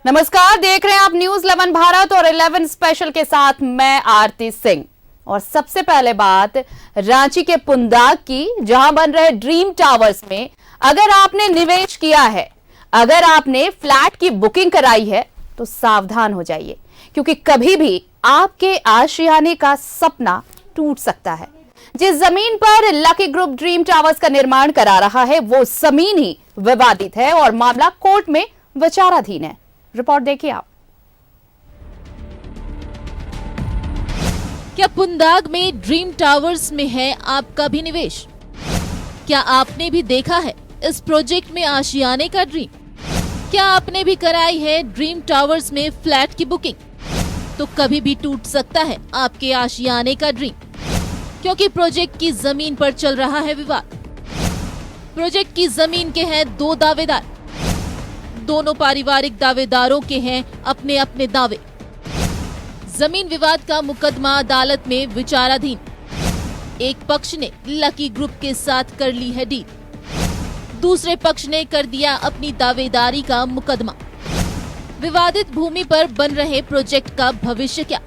नमस्कार, देख रहे हैं आप न्यूज 11 भारत और 11 स्पेशल के साथ मैं आरती सिंह। और सबसे पहले बात रांची के पुंदाग की, जहां बन रहे ड्रीम टावर्स में अगर आपने निवेश किया है, अगर आपने फ्लैट की बुकिंग कराई है तो सावधान हो जाइए, क्योंकि कभी भी आपके आशियाने का सपना टूट सकता है। जिस जमीन पर लकी ग्रुप ड्रीम टावर्स का निर्माण करा रहा है वो जमीन ही विवादित है और मामला कोर्ट में विचाराधीन है। रिपोर्ट देखिए आप। क्या पुंदाग में ड्रीम टावर्स में है आपका भी निवेश? क्या आपने भी देखा है इस प्रोजेक्ट में आशियाने का ड्रीम? क्या आपने भी कराई है ड्रीम टावर्स में फ्लैट की बुकिंग? तो कभी भी टूट सकता है आपके आशियाने का ड्रीम, क्योंकि प्रोजेक्ट की जमीन पर चल रहा है विवाद। प्रोजेक्ट की जमीन के हैं दो दावेदार, दोनों पारिवारिक दावेदारों के हैं अपने अपने दावे। जमीन विवाद का मुकदमा अदालत में विचाराधीन। एक पक्ष ने लकी ग्रुप के साथ कर ली है डील, दूसरे पक्ष ने कर दिया अपनी दावेदारी का मुकदमा। विवादित भूमि पर बन रहे प्रोजेक्ट का भविष्य क्या?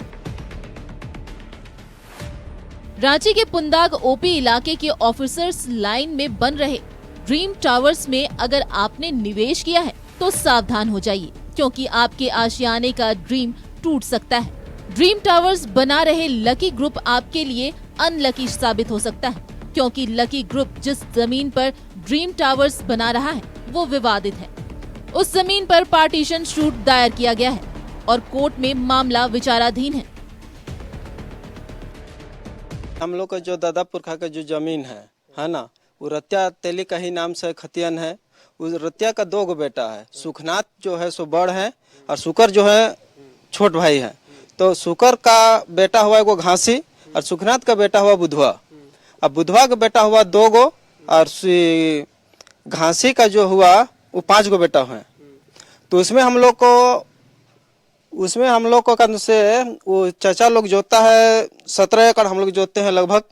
रांची के पुंदाग ओपी इलाके के ऑफिसर्स लाइन में बन रहे ड्रीम टावर्स में अगर आपने निवेश किया है तो सावधान हो जाइए, क्योंकि आपके आशियाने का ड्रीम टूट सकता है। ड्रीम टावर्स बना रहे लकी ग्रुप आपके लिए अनलकी साबित हो सकता है, क्योंकि लकी ग्रुप जिस जमीन पर ड्रीम टावर्स बना रहा है वो विवादित है। उस जमीन पर पार्टीशन सूट दायर किया गया है और कोर्ट में मामला विचाराधीन है। हम लोग का जो दादा पुरखा का जो जमीन है ना, वो रत्या तेली का ही नाम से खतियन है। उस रत्या का दो गो बेटा है, सुखनाथ जो है सो बड़ है और सुकर जो है छोट भाई है। तो सुकर का बेटा हुआ एगो घासी और सुखनाथ का बेटा हुआ बुधवा। अब बुधवा का बेटा हुआ दो गो और घासी का जो हुआ वो 5 गो बेटा हुए। तो उसमें हम लोग को कम से वो चाचा लोग जोतता है 17 एकड़, हम लोग जोतते हैं लगभग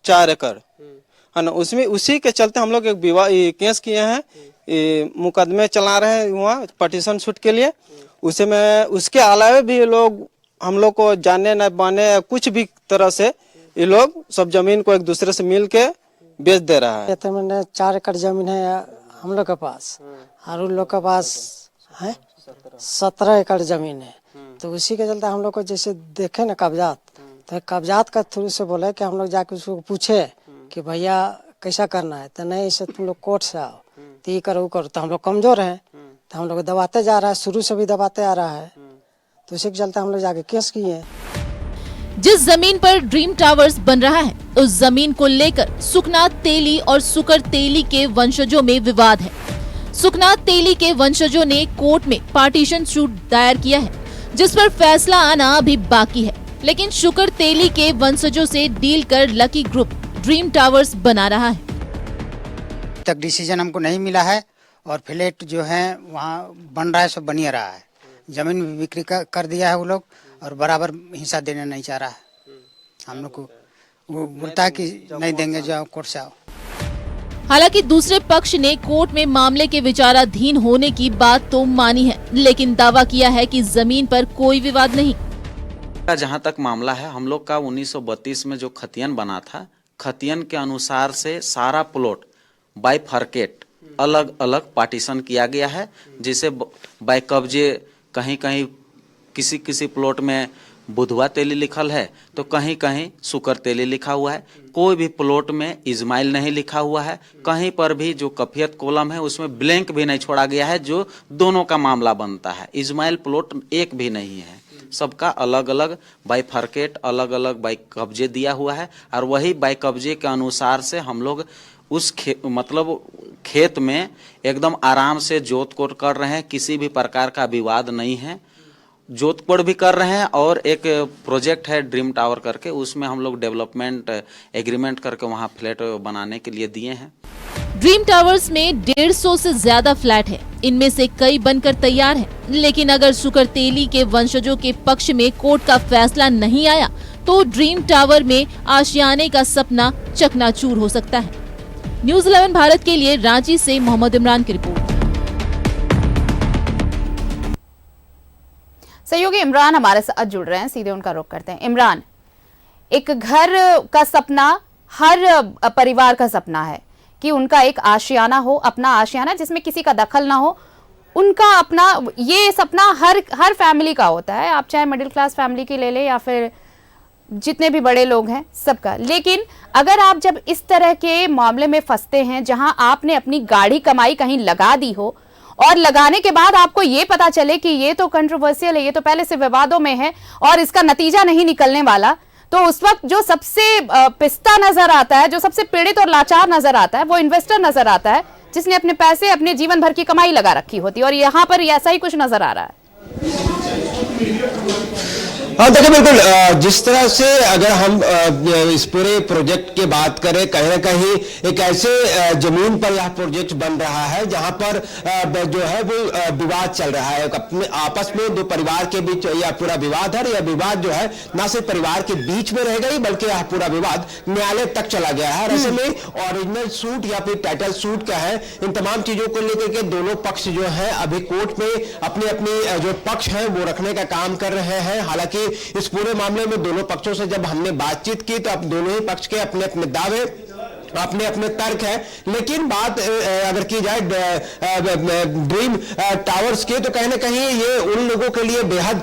4 एकड़ है ना। उसमें उसी के चलते हम लोग एक विवाद केस किए हैं, मुकदमे चला रहे हैं वहाँ पार्टीशन सूट के लिए। उसे में उसके अलावा भी लोग हम लोग को जाने न बाने कुछ भी तरह से ये लोग सब जमीन को एक दूसरे से मिल के बेच दे रहा है। तो मैंने 4 एकड़ जमीन है हम लोग के पास और उन लोग के पास है 17 एकड़ जमीन है। तो उसी के चलते हम लोग को जैसे देखे ना कागजात, तो कागजात का थ्रू से बोले कि हम लोग जाके उसको पूछे कि भैया कैसा करना है। तो नहीं, इसे तुम लोग कोर्ट से आओ, तो ये करो वो करो। तो हम लोग कमजोर हैं, तो हम लोग दबाते जा रहा है, शुरू से भी दबाते आ रहा है। तो उसी के चलते हम लोग जाके केस किए। जिस जमीन पर ड्रीम टावर्स बन रहा है उस जमीन को लेकर सुखनाथ तेली और सुकर तेली के वंशजों में विवाद है। सुखनाथ तेली के वंशजों ने कोर्ट में पार्टीशन सूट दायर किया है, जिस पर फैसला आना अभी बाकी है। लेकिन शुकर तेली के वंशजों से डील कर लकी ग्रुप ड्रीम टावर्स बना रहा है। तक डिसीजन हमको नहीं मिला है और फ्लैट जो है वहाँ बन रहा है, सब बनिया रहा है। जमीन भी बिक्री कर दिया है वो लोग और बराबर हिस्सा देना नहीं चाह रहा है। हम लोग को वो बोलता है कि नहीं देंगे, जाओ कोर्ट से आओ। हालांकि दूसरे पक्ष ने कोर्ट में मामले के विचाराधीन होने की बात तो मानी है, लेकिन दावा किया है कि जमीन पर कोई विवाद नहीं। जहां तक मामला है, हम लोग का 1932 में जो खतियन बना था, खतियन के अनुसार से सारा प्लॉट बाय फर्केट अलग अलग पार्टीशन किया गया है, जिसे बाय कब्जे कहीं कहीं किसी किसी प्लॉट में बुधवा तेली लिखल है तो कहीं कहीं सुकर तेली लिखा हुआ है। कोई भी प्लॉट में इस्माइल नहीं लिखा हुआ है। कहीं पर भी जो कफियत कॉलम है उसमें ब्लैंक भी नहीं छोड़ा गया है, जो दोनों का मामला बनता है। इस्माइल प्लॉट एक भी नहीं है, सबका अलग अलग बाय फर्केट अलग अलग बाय कब्जे दिया हुआ है। और वही बाय कब्जे के अनुसार से हम लोग उस खेत में एकदम आराम से जोत कोड़ कर रहे हैं। किसी भी प्रकार का विवाद नहीं है, जोत कोड़ भी कर रहे हैं। और एक प्रोजेक्ट है ड्रीम टावर करके, उसमें हम लोग डेवलपमेंट एग्रीमेंट करके वहाँ फ्लैट बनाने के लिए दिए हैं। ड्रीम टावर्स में 150 से ज्यादा फ्लैट है, इनमें से कई बनकर तैयार हैं। लेकिन अगर सुकर तेली के वंशजों के पक्ष में कोर्ट का फैसला नहीं आया तो ड्रीम टावर में आशियाने का सपना चकनाचूर हो सकता है। न्यूज 11 भारत के लिए रांची से मोहम्मद इमरान की रिपोर्ट। सहयोगी इमरान हमारे साथ जुड़ रहे हैं, सीधे उनका रुख करते हैं। इमरान, एक घर का सपना हर परिवार का सपना है कि उनका एक आशियाना हो, अपना आशियाना जिसमें किसी का दखल ना हो, उनका अपना, ये सपना हर फैमिली का होता है। आप चाहे मिडिल क्लास फैमिली की ले ले या फिर जितने भी बड़े लोग हैं सबका। लेकिन अगर आप जब इस तरह के मामले में फंसते हैं जहां आपने अपनी गाढ़ी कमाई कहीं लगा दी हो और लगाने के बाद आपको ये पता चले कि ये तो कंट्रोवर्शियल है, ये तो पहले से विवादों में है और इसका नतीजा नहीं निकलने वाला, तो उस वक्त जो सबसे पिस्ता नजर आता है, जो सबसे पीड़ित और लाचार नजर आता है, वो इन्वेस्टर नजर आता है जिसने अपने पैसे अपने जीवन भर की कमाई लगा रखी होती है। और यहाँ पर ऐसा ही कुछ नजर आ रहा है। हाँ देखिए, बिल्कुल जिस तरह से अगर हम इस पूरे प्रोजेक्ट की बात करें, कहीं ना कहीं एक ऐसे जमीन पर यह प्रोजेक्ट बन रहा है जहां पर जो है वो विवाद चल रहा है अपने आपस में, दो परिवार के बीच यह पूरा विवाद है। यह विवाद जो है न सिर्फ परिवार के बीच में रह गई बल्कि यह पूरा विवाद न्यायालय तक चला गया है। और ऐसे में ओरिजिनल सूट या फिर टाइटल सूट का है, इन तमाम चीजों को लेकर के दोनों पक्ष जो है अभी कोर्ट में अपनी अपनी जो पक्ष है वो रखने का काम कर रहे हैं। हालांकि इस पूरे मामले में दोनों पक्षों से जब हमने बातचीत की तो अब दोनों ही पक्ष के अपने अपने दावे, अपने अपने तर्क है। लेकिन बात अगर की जाए ड्रीम टावर्स की, तो कहीं ना कहीं ये उन लोगों के लिए बेहद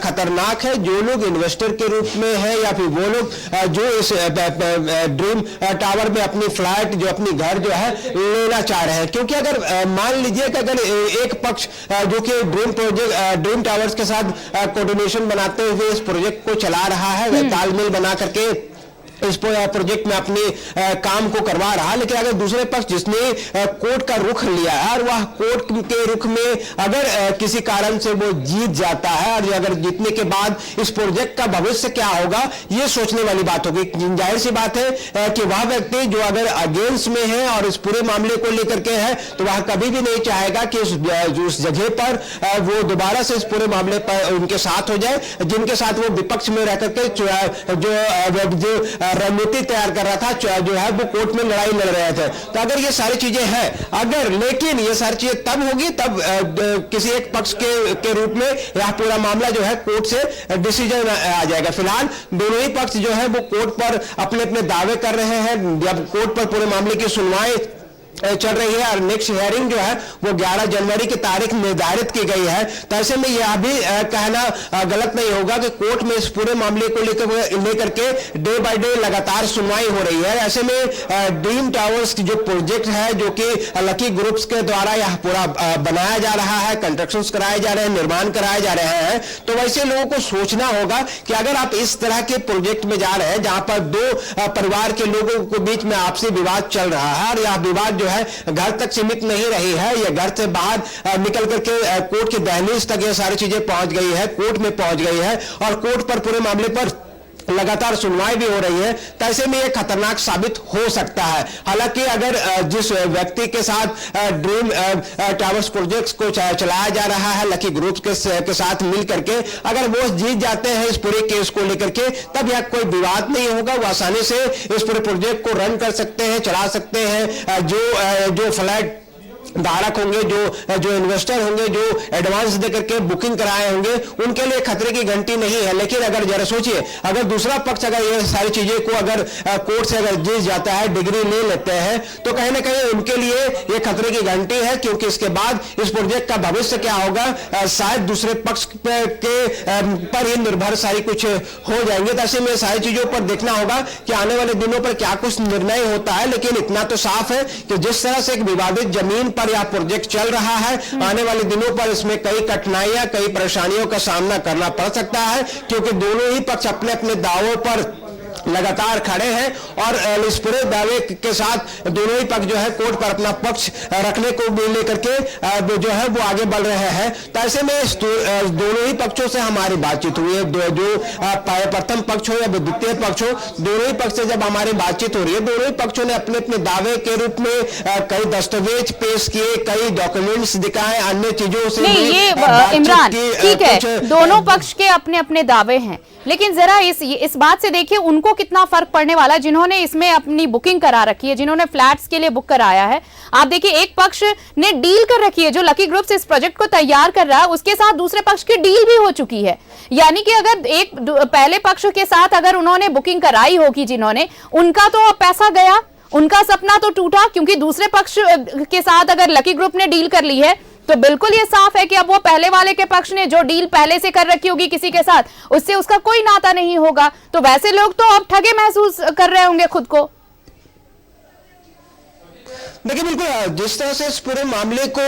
खतरनाक है जो लोग इन्वेस्टर के रूप में है या फिर वो लोग जो इस ड्रीम टावर में अपनी फ्लैट, जो अपनी घर जो है लेना चाह रहे हैं। क्योंकि अगर मान लीजिए कि अगर एक पक्ष जो कि ड्रीम टावर्स के साथ कोऑर्डिनेशन बनाते हुए इस प्रोजेक्ट को चला रहा है, तालमेल बना करके इस प्रोजेक्ट में अपने काम को करवा रहा, लेकिन अगर दूसरे पक्ष जिसने कोर्ट का रुख लिया है और वह कोर्ट के रुख में अगर किसी कारण से वो जीत जाता है और अगर जीतने के बाद इस प्रोजेक्ट का भविष्य क्या होगा, ये सोचने वाली बात होगी। जाहिर सी बात है कि वह व्यक्ति जो अगर अगेंस्ट में है और इस पूरे मामले को लेकर के है तो वह कभी भी नहीं चाहेगा कि उस जगह पर वो दोबारा से इस पूरे मामले पर उनके साथ हो जाए, जिनके साथ वो विपक्ष में रह करके जो रणनीति तैयार कर रहा था, जो है वो कोर्ट में लड़ाई लड़ रहे थे। तो अगर ये सारी चीजें हैं, अगर लेकिन ये सारी चीजें तब होगी तब किसी एक पक्ष के रूप में यह पूरा मामला जो है कोर्ट से डिसीजन आ जाएगा। फिलहाल दोनों ही पक्ष जो है वो कोर्ट पर अपने अपने दावे कर रहे हैं। जब कोर्ट पर पूरे मामले की सुनवाई चल रही है और नेक्स्ट हियरिंग जो है वो 11 जनवरी की तारीख निर्धारित की गई है, तो ऐसे में यह भी कहना गलत नहीं होगा कि कोर्ट में इस पूरे मामले को लेकर के डे बाय डे लगातार सुनवाई हो रही है। ऐसे में ड्रीम टावर्स की जो प्रोजेक्ट है, जो कि लकी ग्रुप्स के द्वारा यह पूरा बनाया जा रहा है, कंस्ट्रक्शंस कराए जा रहे हैं, निर्माण कराए जा रहे हैं, तो वैसे लोगों को सोचना होगा कि अगर आप इस तरह के प्रोजेक्ट में जा रहे हैं जहां पर दो परिवार के लोगों के बीच में आपसी विवाद चल रहा है और यह विवाद जो है घर तक सीमित नहीं रही है, यह घर से बाहर निकल करके कोर्ट की दहलीज तक ये सारी चीजें पहुंच गई है, कोर्ट में पहुंच गई है और कोर्ट पर पूरे मामले पर लगातार सुनवाई भी हो रही है, तो ऐसे में यह खतरनाक साबित हो सकता है। हालांकि अगर जिस व्यक्ति के साथ ड्रीम टावर्स प्रोजेक्ट्स को चलाया जा रहा है लकी ग्रुप्स के साथ मिल करके, अगर वो जीत जाते हैं इस पूरे केस को लेकर के, तब यह कोई विवाद नहीं होगा, वो आसानी से इस पूरे प्रोजेक्ट को रन कर सकते हैं, चला सकते हैं। जो फ्लैट धारक होंगे, जो इन्वेस्टर होंगे, जो एडवांस देकर के बुकिंग कराए होंगे, उनके लिए खतरे की घंटी नहीं है। लेकिन अगर जरा सोचिए, अगर दूसरा पक्ष अगर ये सारी चीजें को अगर कोर्ट से अगर जीत जाता है, डिग्री ले लेते हैं, तो कहीं ना कहीं उनके लिए ये खतरे की घंटी है, क्योंकि इसके बाद इस प्रोजेक्ट का भविष्य क्या होगा शायद दूसरे पक्ष पर ही निर्भर सारी कुछ हो जाएंगे। तो ऐसे में सारी चीजों पर देखना होगा कि आने वाले दिनों पर क्या कुछ निर्णय होता है। लेकिन इतना तो साफ है कि जिस तरह से एक विवादित जमीन पर यह प्रोजेक्ट चल रहा है, आने वाले दिनों पर इसमें कई कठिनाइयां, कई परेशानियों का सामना करना पड़ सकता है, क्योंकि दोनों ही पक्ष अपने अपने दावों पर लगातार खड़े हैं और इस पूरे दावे के साथ दोनों ही पक्ष जो है कोर्ट पर अपना पक्ष रखने को लेकर के जो है वो आगे बढ़ रहे हैं। तो ऐसे में दोनों ही पक्षों से हमारी बातचीत हुई है, जो प्रथम पक्ष हो या द्वितीय पक्ष हो, दोनों ही पक्ष से जब हमारी बातचीत हो रही है, दोनों ही पक्षों ने अपने अपने दावे के रूप में कई दस्तावेज पेश किए, कई डॉक्यूमेंट्स दिखाए, अन्य चीजों से नहीं, ये इमरान ठीक है, दोनों पक्ष के अपने अपने दावे हैं, लेकिन जरा इस बात से देखिए उनको कितना फर्क पड़ने वाला है जिन्होंने इसमें अपनी बुकिंग करा रखी है, जिन्होंने फ्लैट्स के लिए बुक कराया है। आप देखिए, एक पक्ष ने डील कर रखी है, जो लकी ग्रुप्स इस प्रोजेक्ट को तैयार कर रहा है उसके साथ दूसरे पक्ष की डील भी हो चुकी है। यानी कि अगर एक पहले पक्ष के साथ अगर उन्होंने बुकिंग कराई होगी जिन्होंने, उनका तो अब पैसा गया, उनका सपना तो टूटा, क्योंकि दूसरे पक्ष के साथ अगर लकी ग्रुप ने डील कर ली है तो बिल्कुल ये साफ है कि अब वो पहले वाले के पक्ष ने जो डील पहले से कर रखी होगी किसी के साथ, उससे उसका कोई नाता नहीं होगा। तो वैसे लोग तो अब ठगे महसूस कर रहे होंगे खुद को। देखिए, बिल्कुल जिस तरह से इस पूरे मामले को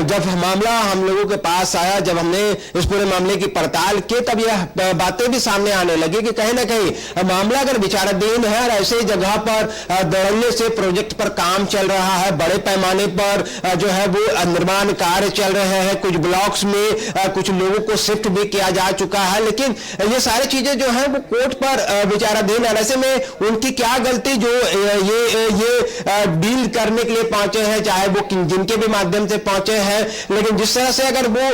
जब मामला हम लोगों के पास आया, जब हमने इस पूरे मामले की पड़ताल की, तब यह बातें भी सामने आने लगी कि कहीं ना कहीं मामला अगर विचाराधीन है और ऐसे जगह पर धड़ल्ले से प्रोजेक्ट पर काम चल रहा है, बड़े पैमाने पर जो है वो निर्माण कार्य चल रहे हैं, कुछ ब्लॉक्स में कुछ लोगों को शिफ्ट भी किया जा चुका है, लेकिन ये सारी चीजें जो है वो कोर्ट पर विचाराधीन है। ऐसे में उनकी क्या गलती जो ये डील करने के लिए पहुंचे हैं, चाहे वो जिनके भी माध्यम से पहुंचे हैं, लेकिन जिस तरह से अगर वो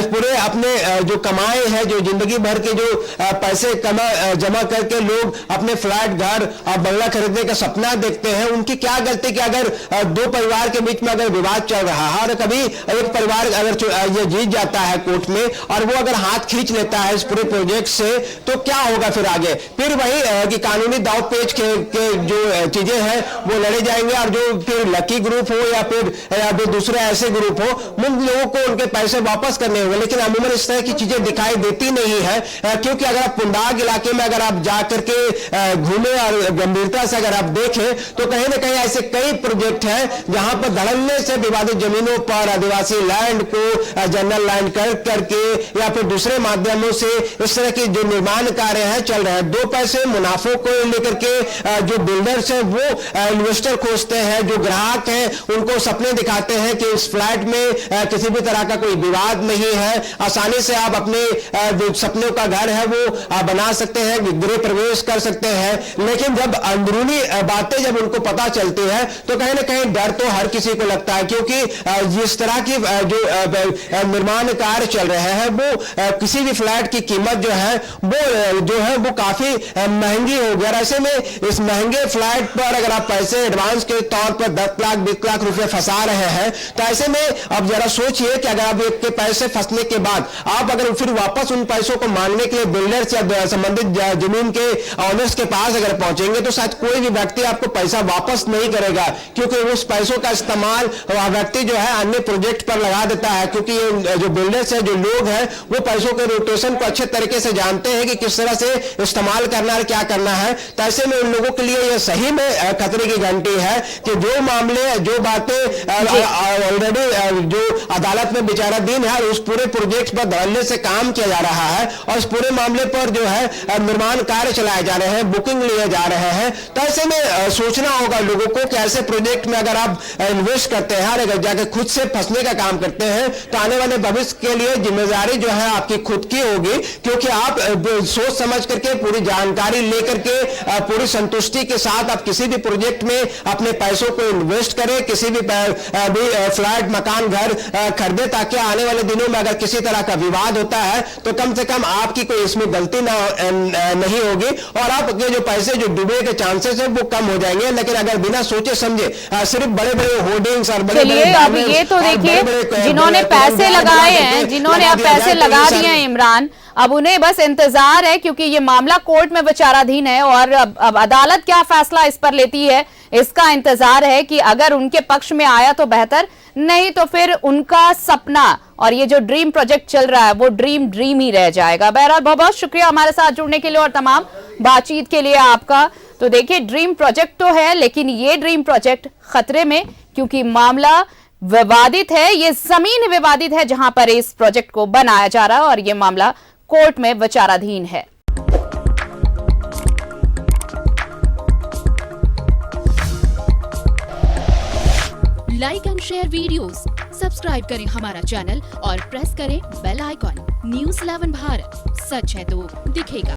पूरे अपने जो कमाए हैं, जो जिंदगी भर के जो पैसे जमा करके लोग अपने फ्लैट, घर और बंगला खरीदने का सपना देखते हैं, उनकी क्या गलती कि अगर दो परिवार के बीच में अगर विवाद चल रहा है और कभी एक परिवार अगर ये जीत जाता है कोर्ट में और वो अगर हाथ खींच लेता है इस पूरे प्रोजेक्ट से, तो क्या होगा फिर आगे? फिर वही कि कानूनी दाव पेच के जो चीजें हैं वो लड़े जाएंगे और जो फिर लकी ग्रुप हो या फिर दूसरे ऐसे ग्रुप हो, उन लोगों को उनके पैसे वापस करने होंगे। लेकिन अमूमन इस तरह की चीजें दिखाई देती नहीं है, क्योंकि अगर आप पुंडाग इलाके में अगर आप जाकर के घूमे और गंभीरता से अगर आप देखें तो कहीं ना कहीं ऐसे कई प्रोजेक्ट हैं जहां पर धड़ल्ले से विवादित जमीनों पर आदिवासी लैंड को जनरल लैंड करके या फिर दूसरे माध्यमों से इस तरह की जो निर्माण कार्य है चल रहे हैं। दो पैसे मुनाफों को लेकर के जो बिल्डर्स हैं वो इन्वेस्टर खोजते हैं, जो ग्राहक हैं उनको सपने दिखाते हैं कि इस फ्लैट में किसी भी तरह का कोई विवाद नहीं है, आसानी से आप अपने जो सपनों का घर है वो बना सकते हैं, गृह प्रवेश कर सकते हैं। लेकिन जब अंदरूनी बातें जब उनको पता चलती है तो कहीं ना कहीं डर तो हर किसी को लगता है, क्योंकि जिस तरह की जो निर्माण कार्य चल रहे हैं वो किसी भी फ्लैट की कीमत जो है वो काफी महंगी हो गया। ऐसे में इस महंगे फ्लैट पर अगर आप पैसे एडवांस के तौर पर 10 लाख 20 लाख रुपए फंसा रहे हैं, तो ऐसे में अब जरा सोचिए कि अगर आप के पैसे फंसने के बाद आप अगर फिर वापस उन पैसों को मांगने के लिए बिल्डर्स या संबंधित जमीन के ऑनर्स के पास अगर पहुंचेंगे तो शायद कोई भी व्यक्ति आपको पैसा वापस नहीं करेगा, क्योंकि उस पैसों का इस्तेमाल व्यक्ति जो है अन्य प्रोजेक्ट पर लगा देता है, क्योंकि ये जो बिल्डर्स है, जो लोग हैं, वो पैसों के रोटेशन को अच्छे तरीके से जानते हैं कि किस तरह से इस्तेमाल करना है, क्या करना है। तो ऐसे में उन लोगों के लिए यह सही में खतरे की घंटी है कि जो मामले, जो बातें ऑलरेडी जो अदालत में विचाराधीन है, उस पूरे प्रोजेक्ट पर धड़ल्ले से काम किया जा रहा है और इस पूरे मामले पर जो है निर्माण कार्य चलाए जा रहे हैं, बुकिंग लिए जा रहे हैं। तो ऐसे में सोचना होगा लोगों को कि ऐसे प्रोजेक्ट में अगर आप इन्वेस्ट करते हैं और अगर जाकर खुद से फंसने का काम करते हैं तो आने वाले भविष्य के लिए जिम्मेदारी जो है आपकी खुद की होगी, क्योंकि आप सोच समझ करके पूरी जानकारी लेकर के पूरी संतुष्टि के साथ आप किसी भी प्रोजेक्ट में अपने पैसों को इन्वेस्ट करें, किसी भी फ्लैट, मकान, घर खरीदे, ताकि आने वाले दिनों में अगर किसी तरह का विवाद होता है तो कम से कम आपकी कोई इसमें गलती नहीं होगी और आपके जो पैसे जो डूबे के चांसेस है वो कम हो जाएंगे। लेकिन अगर बिना सोचे समझे सिर्फ बड़े बड़े होर्डिंग्स और बड़े चलिए अब ये तो देखिए, जिन्होंने पैसे लगाए हैं, जिन्होंने अब पैसे लगा दिए हैं इमरान, अब उन्हें बस इंतजार है, क्योंकि ये मामला कोर्ट में विचाराधीन है और अब अदालत क्या फैसला इस पर लेती है इसका इंतजार है कि अगर उनके पक्ष में आया तो बेहतर, नहीं तो फिर उनका सपना और ये जो ड्रीम प्रोजेक्ट चल रहा है वो ड्रीम ही रह जाएगा। बहरहाल बहुत बहुत शुक्रिया हमारे साथ जुड़ने के लिए और तमाम बातचीत के लिए आपका। तो देखिए, ड्रीम प्रोजेक्ट तो है, लेकिन ये ड्रीम प्रोजेक्ट खतरे में, क्योंकि मामला विवादित है, ये जमीन विवादित है जहां पर इस प्रोजेक्ट को बनाया जा रहा है और ये मामला कोर्ट में विचाराधीन है। Like and share videos, subscribe करें हमारा चैनल और प्रेस करें बेल आइकॉन। न्यूज़ 11 भारत, सच है तो दिखेगा।